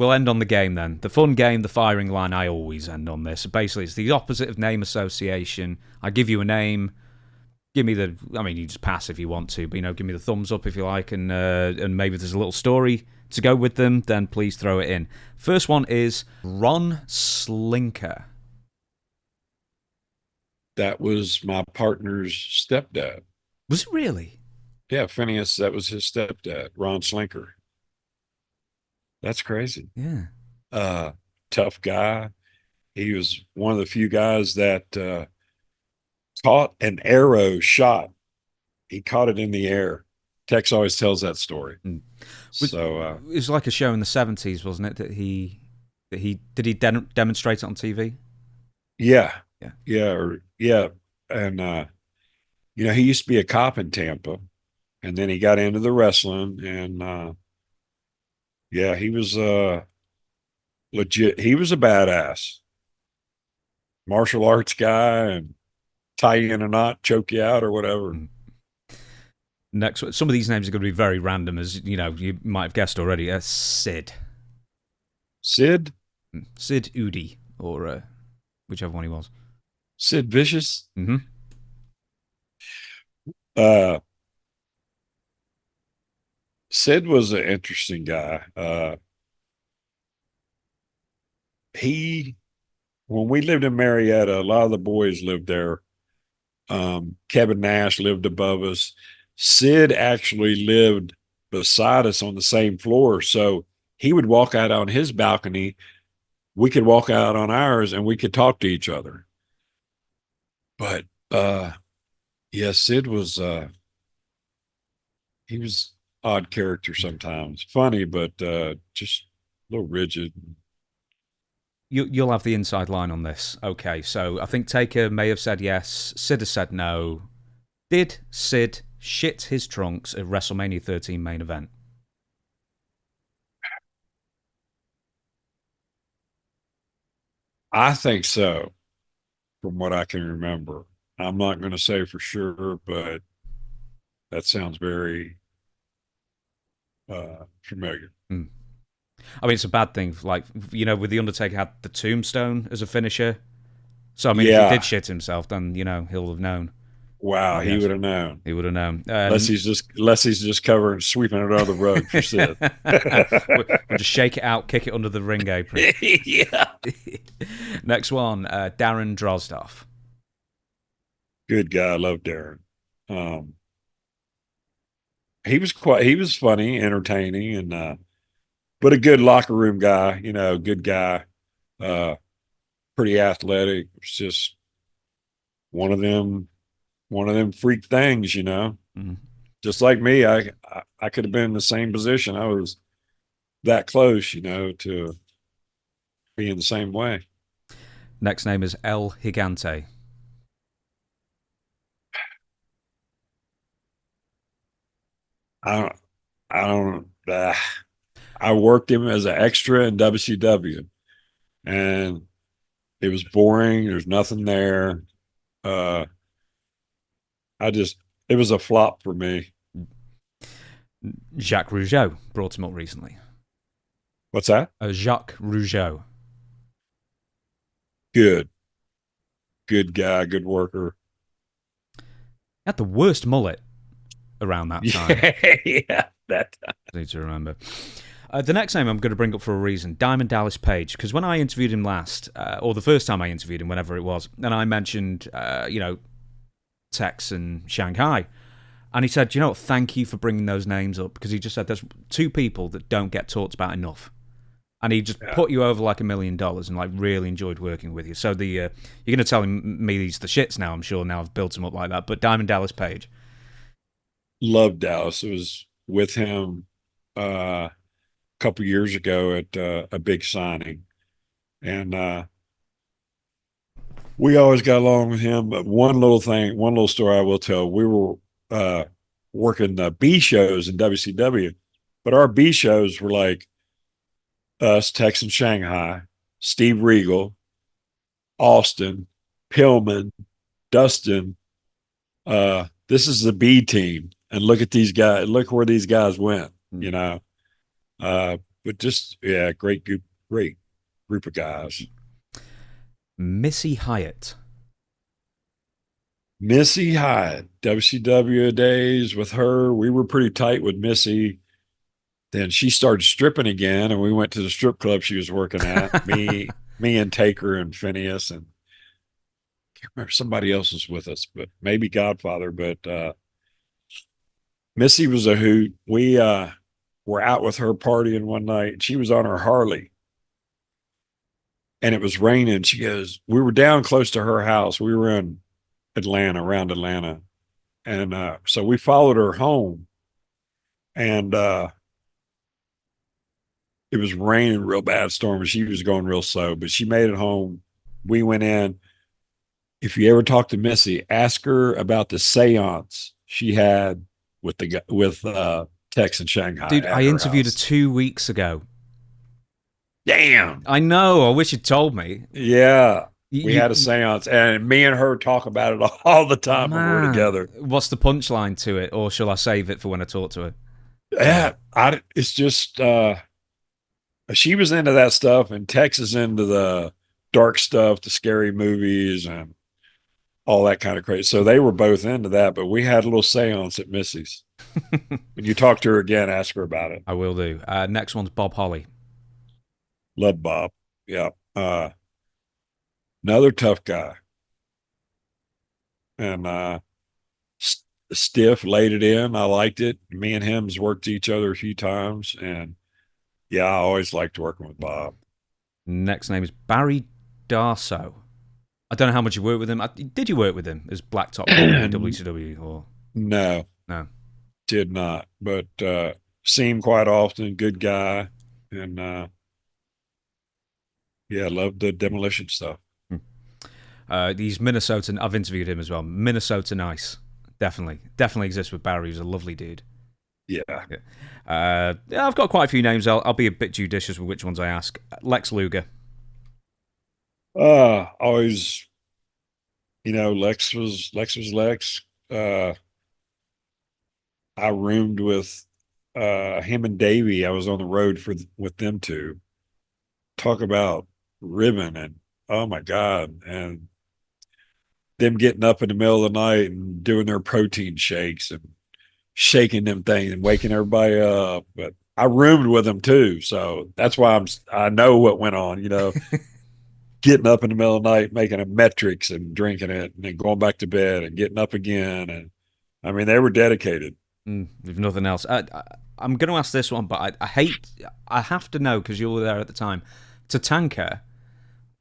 we'll end on the game then. The fun game, the firing line. I always end on this. Basically, it's the opposite of name association. I give you a name. Give me the. I mean, you just pass if you want to, but give me the thumbs up if you like, and maybe there's a little story to go with them. Then please throw it in. First one is Ron Slinker. That was my partner's stepdad. Was it really? Yeah, Phineas, that was his stepdad, Ron Slinker. That's crazy. Yeah. Tough guy. He was one of the few guys that caught an arrow shot. He caught it in the air. Tex always tells that story. So it was like a show in the 70s, wasn't it? That he did he demonstrate it on TV? yeah, Yeah. yeah. And he used to be a cop in Tampa, and then he got into the wrestling, and yeah, he was legit. He was a badass martial arts guy, and tie you in a knot, choke you out, or whatever. Next, some of these names are going to be very random, as you might have guessed already. Sid. Sid Udi, or whichever one he was. Sid Vicious. Mm-hmm. Sid was an interesting guy. When we lived in Marietta, a lot of the boys lived there. Kevin Nash lived above us. Sid actually lived beside us on the same floor. So he would walk out on his balcony. We could walk out on ours, and we could talk to each other. But yeah, Sid was he was odd character sometimes. Funny, but just a little rigid. You'll have the inside line on this. Okay, so I think Taker may have said yes. Sid has said no. Did Sid shit his trunks at WrestleMania 13 main event? I think so, from what I can remember. I'm not going to say for sure, but that sounds very familiar. Hmm. I mean, it's a bad thing. Like, with The Undertaker had the tombstone as a finisher. So, I mean, if he did shit himself, then, he'll have known. Wow, he would have known. He would have known. Unless he's just covering, sweeping it under the rug for Sid. We'll just shake it out, kick it under the ring apron. Yeah. Next one, Darren Drozdov. Good guy. I love Darren. He was funny, entertaining, and but a good locker room guy, good guy, pretty athletic. It's just one of them freak things, Mm-hmm. Just like me, I could have been in the same position. I was that close, to being the same way. Next name is El Gigante. I don't. I worked him as an extra in WCW, and it was boring. There's nothing there. It was a flop for me. Jacques Rougeau brought him up recently. What's that? Jacques Rougeau. Good guy, good worker. Had the worst mullet around that time. Yeah, that time. I need to remember. The next name I'm going to bring up for a reason, Diamond Dallas Page, because when I interviewed him last, or the first time I interviewed him, whenever it was, and I mentioned, Tex and Shanghai, and he said, thank you for bringing those names up, because he just said there's two people that don't get talked about enough. And he just put you over like $1 million and really enjoyed working with you. So you're going to tell me these the shits now, I'm sure, now I've built him up like that. But Diamond Dallas Page. Loved Dallas. It was with him a couple years ago at a big signing. And we always got along with him. But one little story I will tell. We were working the B shows in WCW, but our B shows were like us, Tex and Shanghai, Steve Regal, Austin, Pillman, Dustin. This is the B-team. And look at these guys. Look where these guys went, but just yeah, great group of guys. Missy Hyatt. Missy Hyatt, WCW days with her. We were pretty tight with Missy. Then she started stripping again, and we went to the strip club she was working at. Me and Taker and Phineas, and I can't remember somebody else was with us, but maybe Godfather. But Missy was a hoot. We were out with her partying one night. She was on her Harley, and it was raining. She goes, we were down close to her house. We were in Atlanta, around Atlanta, and so we followed her home, and it was raining real bad storm, and she was going real slow, but she made it home. We went in. If you ever talk to Missy, ask her about the seance she had with Tex in Shanghai. Dude, at I her interviewed her house. 2 weeks ago. Damn. I know. I wish you'd told me. Yeah. We had a You, seance, and me and her talk about it all the time when we're man, together. what's the punchline to it, or shall I save it for when I talk to her? Yeah, it's just she was into that stuff, and Tex is into the dark stuff, the scary movies, and all that kind of crazy. So they were both into that, but we had a little seance at Missy's. When you talk to her again, ask her about it. I will do. Next one's Bob Holly. Love Bob. Yeah. Another tough guy. And stiff, laid it in. I liked it. Me and him's worked each other a few times. And yeah, I always liked working with Bob. Next name is Barry Darso. I don't know how much you worked with him. Did you work with him as Blacktop in WCW or No, no? did not. But see him quite often. Good guy. And yeah, loved the demolition stuff. He's Minnesotan. I've interviewed him as well. Minnesota nice. Definitely exists with Barry. He's a lovely dude. Yeah. Yeah, I've got quite a few names. I'll be a bit judicious with which ones I ask. Lex Luger. Always, Lex was Lex. I roomed with him and Davey. I was on the road with them two. Talk about ribbon, and oh my God. And them getting up in the middle of the night and doing their protein shakes and shaking them things and waking everybody up. But I roomed with them too, so that's why I know what went on. Getting up in the middle of the night, making a metrics and drinking it, and then going back to bed and getting up again. And I mean, they were dedicated. If nothing else, I'm going to ask this one, but I have to know because you were there at the time. Tatanka,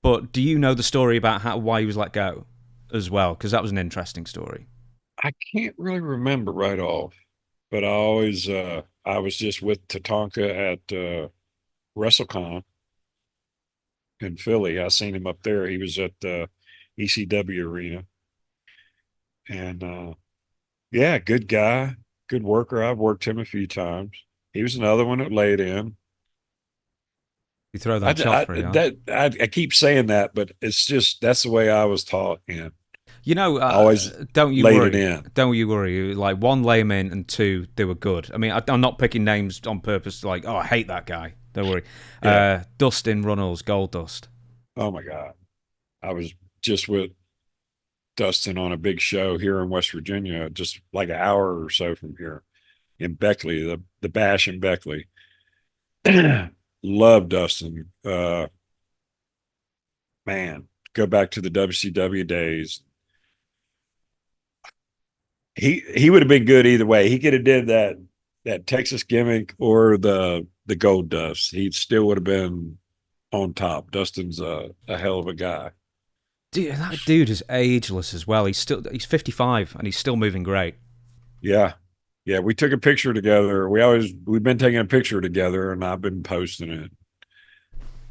but do you know the story about why he was let go as well? Because that was an interesting story. I can't really remember right off, but I was just with Tatanka at WrestleCon in Philly. I seen him up there. He was at the ECW arena, and yeah, good guy, good worker. I've worked him a few times. He was another one that laid in. You throw that shot pretty hard. I keep saying that, but it's just that's the way I was taught. And I always don't you laid worry. it in. Don't you worry. Like one, lay 'em in, and two, they were good. I mean, I'm not picking names on purpose. Like, oh, I hate that guy. Don't worry. Yeah. Dustin Runnels, Goldust. Oh my God, I was just with Dustin on a big show here in West Virginia, just like an hour or so from here in Beckley, the Bash in Beckley. Love Dustin. Man, go back to the WCW days. He would have been good either way. He could have did that Texas gimmick or the Goldust. He still would have been on top. Dustin's a hell of a guy. Dude, that dude is ageless as well. He's 55 and he's still moving great. Yeah. Yeah, we took a picture together. We've been taking a picture together, and I've been posting it.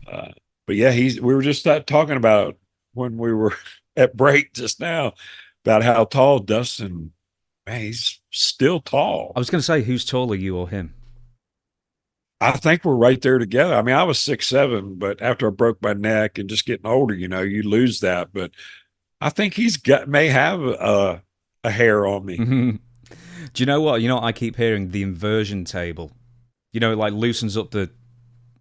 But yeah, we were just talking about when we were at break just now about how tall Dustin. Man, he's still tall. I was going to say, who's taller, you or him? I think we're right there together. I mean, I was 6'7", but after I broke my neck and just getting older, you lose that. But I think may have a hair on me. Do you know what? I keep hearing the inversion table. It like loosens up the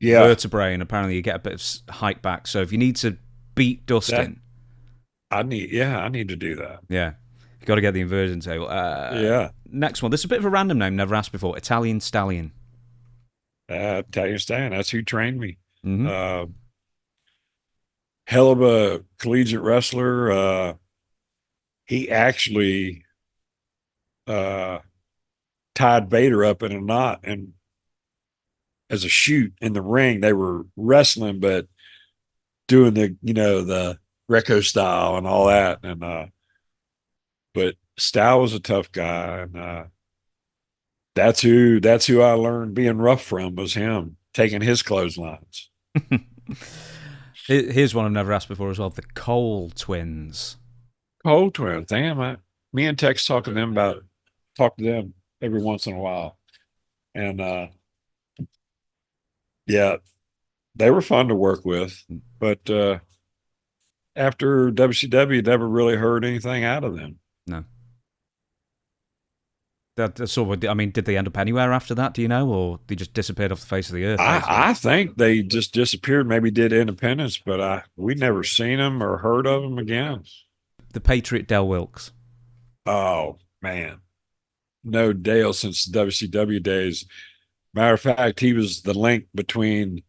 Yeah, vertebrae, and apparently you get a bit of height back. So if you need to beat that Dustin, I need to do that. yeah, you got to get the inversion table. Yeah. Next one. This is a bit of a random name, never asked before. Italian Stallion. Italian Stallion, that's who trained me. Mm-hmm. Uh, Hell of a collegiate wrestler. He actually uh, tied Vader up in a knot and as a shoot in the ring. They were wrestling, but doing the Greco style and all that. And but Stal was a tough guy, and that's who I learned being rough from, was him taking his clotheslines. Here's one I've never asked before as well. The Cole twins. Cold twins, damn! Me and Tex talk to them every once in a while, and yeah, they were fun to work with. But after WCW, never really heard anything out of them. No. That's sort of, I mean, did they end up anywhere after that? Do you know, or they just disappeared off the face of the earth? Basically? I think they just disappeared. Maybe did Independence, but we never seen them or heard of them again. The Patriot Del Wilkes. Oh man, no Dale since the WCW days. Matter of fact, he was the link between.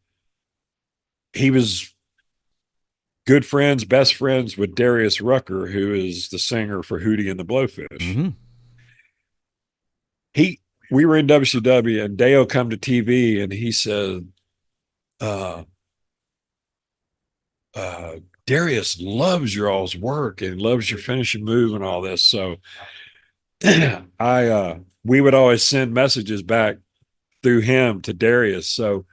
He was best friends with Darius Rucker, who is the singer for Hootie and the Blowfish. Mm-hmm. We were in WCW, and Dale come to TV, and he said, Darius loves your all's work and loves your finishing move and all this. So we would always send messages back through him to Darius. So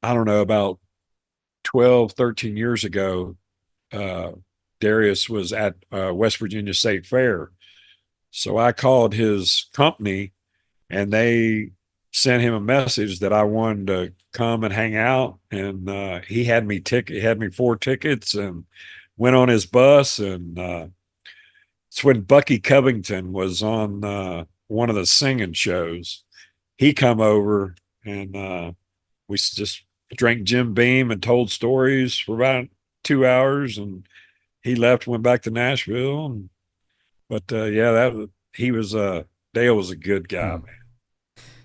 I don't know, about 12, 13 years ago, Darius was at West Virginia State Fair. So I called his company, and they sent him a message that I wanted to come and hang out. And he had me 4 tickets and went on his bus. And it's when Bucky Covington was on one of the singing shows. He come over, and we just drank Jim Beam and told stories for about 2 hours. And he left, went back to Nashville. But he was Dale was a good guy, man.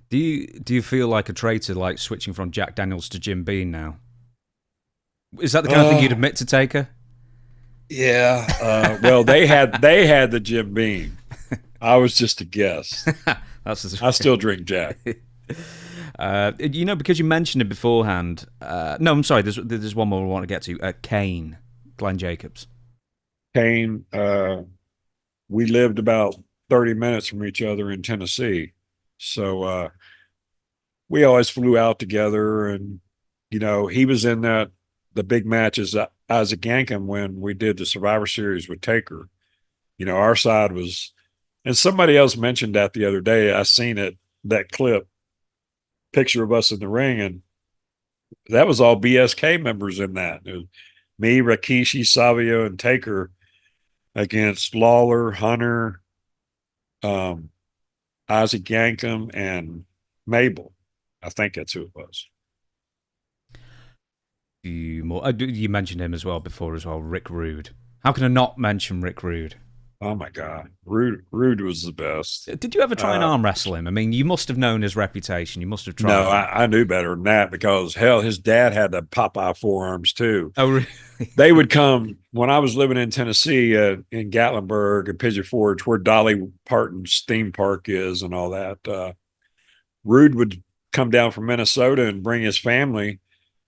Do you feel like a traitor, like switching from Jack Daniels to Jim Beam now? Is that the kind of thing you'd admit to Taker? Yeah. Well, they had the Jim Beam. I was just a guest. I still drink Jack. Because you mentioned it beforehand. No, I'm sorry. There's one more I want to get to. Kane, Glenn Jacobs. Kane. We lived about 30 minutes from each other in Tennessee, so we always flew out together. And he was in the big matches, Isaac Yankem, when we did the Survivor Series with Taker. Our side was, and somebody else mentioned that the other day. I seen that clip, picture of us in the ring, and that was all BSK members in that. It was me, Rikishi, Savio, and Taker against Lawler, Hunter, Isaac Yankem, and Mabel. I think that's who it was. You mentioned him as well before as well, Rick Rude. How can I not mention Rick Rude? Oh my God, Rude was the best. Did you ever try and arm wrestle him? I mean, you must have known his reputation. You must have tried. No, I knew better than that, because hell, his dad had the Popeye forearms too. Oh, really? They would come when I was living in Tennessee, in Gatlinburg and Pigeon Forge, where Dolly Parton's theme park is and all that. Rude would come down from Minnesota and bring his family,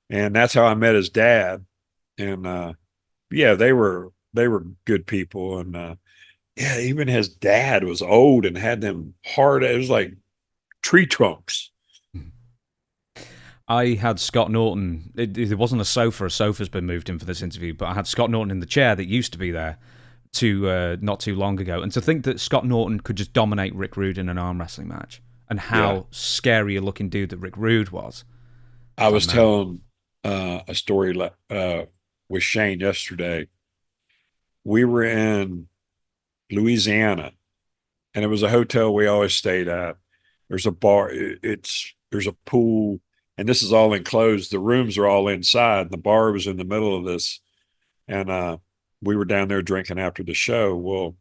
and that's how I met his dad. And they were good people. And even his dad was old and had them hard. It was like tree trunks. I had Scott Norton. It wasn't a sofa. A sofa's been moved in for this interview, but I had Scott Norton in the chair that used to be there not too long ago. And to think that Scott Norton could just dominate Rick Rude in an arm wrestling match, and how scary a looking dude that Rick Rude was. I was telling a story with Shane yesterday. We were in Louisiana, and it was a hotel we always stayed at. There's a bar. There's a pool. and this is all enclosed. The rooms are all inside. The bar was in the middle of this, and we were down there drinking after the show. Well,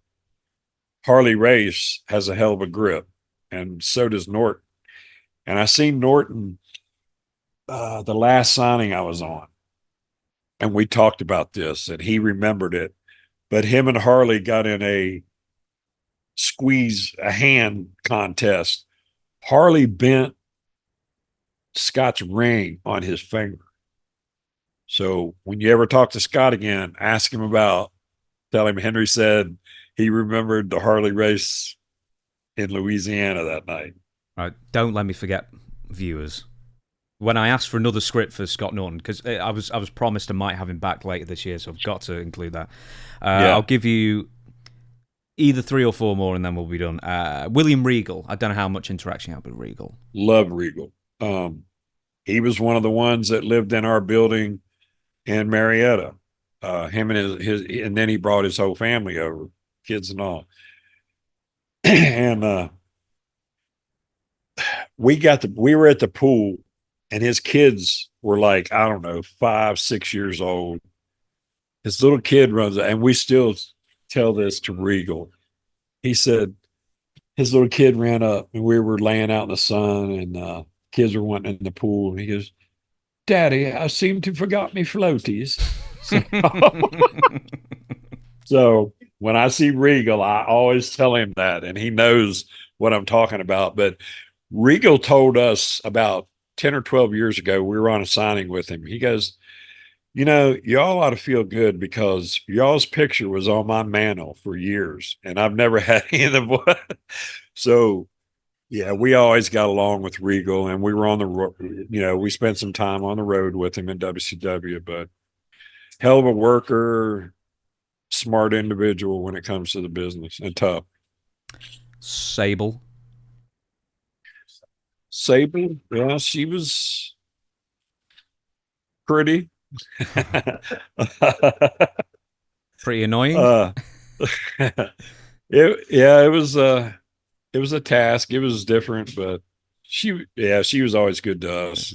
Harley Race has a hell of a grip, and so does Norton. And I seen Norton the last signing I was on, and we talked about this, and he remembered it. But him and Harley got in a squeeze a hand contest. Harley bent Scott's ring on his finger. So when you ever talk to Scott again, ask him about, tell him Henry said he remembered the Harley race in Louisiana that night. Right, don't let me forget, viewers. When I asked for another script for Scott Norton, because I was promised I might have him back later this year, so I've got to include that. I'll give you either 3 or 4 more, and then we'll be done. William Regal. I don't know how much interaction you had with Regal. Love Regal. He was one of the ones that lived in our building in Marietta. Him and his, and then he brought his whole family over, kids and all. And we were at the pool, and his kids were like, I don't know, 5, 6 years old. His little kid runs, and we still tell this to Regal. He said his little kid ran up, and we were laying out in the sun, and kids were wanting in the pool. And he goes, "Daddy, I seem to forgot me floaties." So when I see Regal, I always tell him that, and he knows what I'm talking about. But Regal told us about 10 or 12 years ago, we were on a signing with him. He goes, y'all ought to feel good because y'all's picture was on my mantle for years, and I've never had any of them. So, yeah, we always got along with Regal, and we were on the, we spent some time on the road with him in WCW, but hell of a worker, smart individual when it comes to the business, and tough. Sable, yeah, she was pretty. pretty annoying. It was a task. It was different, but she was always good to us.